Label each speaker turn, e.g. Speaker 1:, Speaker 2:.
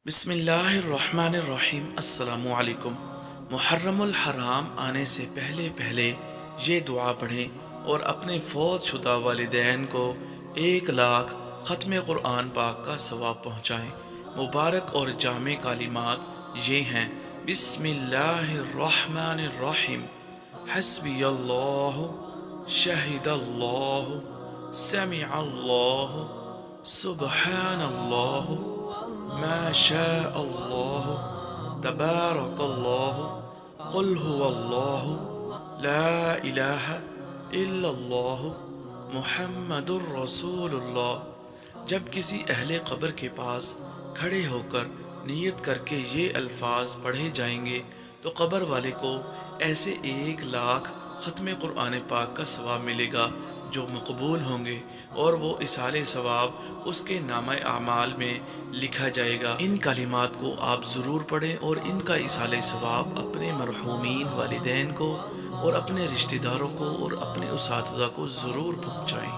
Speaker 1: بسم اللہ الرحمن الرحیم۔ السلام علیکم۔ محرم الحرام آنے سے پہلے پہلے یہ دعا پڑھیں اور اپنے فوت شدہ والدین کو 1,00,000 ختم قرآن پاک کا ثواب پہنچائیں۔ مبارک اور جامع کلمات یہ ہیں: بسم اللہ الرحمن الرحیم، حسبی اللہ، شہد اللہ، سمع اللہ، سبحان اللہ، ما شاء اللہ، تبارک اللہ، قل هو اللہ، لا الہ الا اللہ، محمد الرسول اللہ۔ جب کسی اہل قبر کے پاس کھڑے ہو کر نیت کر کے یہ الفاظ پڑھے جائیں گے تو قبر والے کو ایسے 1,00,000 ختم قرآن پاک کا ثواب ملے گا جو مقبول ہوں گے، اور وہ اصالِ ثواب اس کے نامہ اعمال میں لکھا جائے گا۔ ان کلمات کو آپ ضرور پڑھیں اور ان کا اصالِ ثواب اپنے مرحومین والدین کو اور اپنے رشتہ داروں کو اور اپنے اساتذہ کو ضرور پہنچائیں۔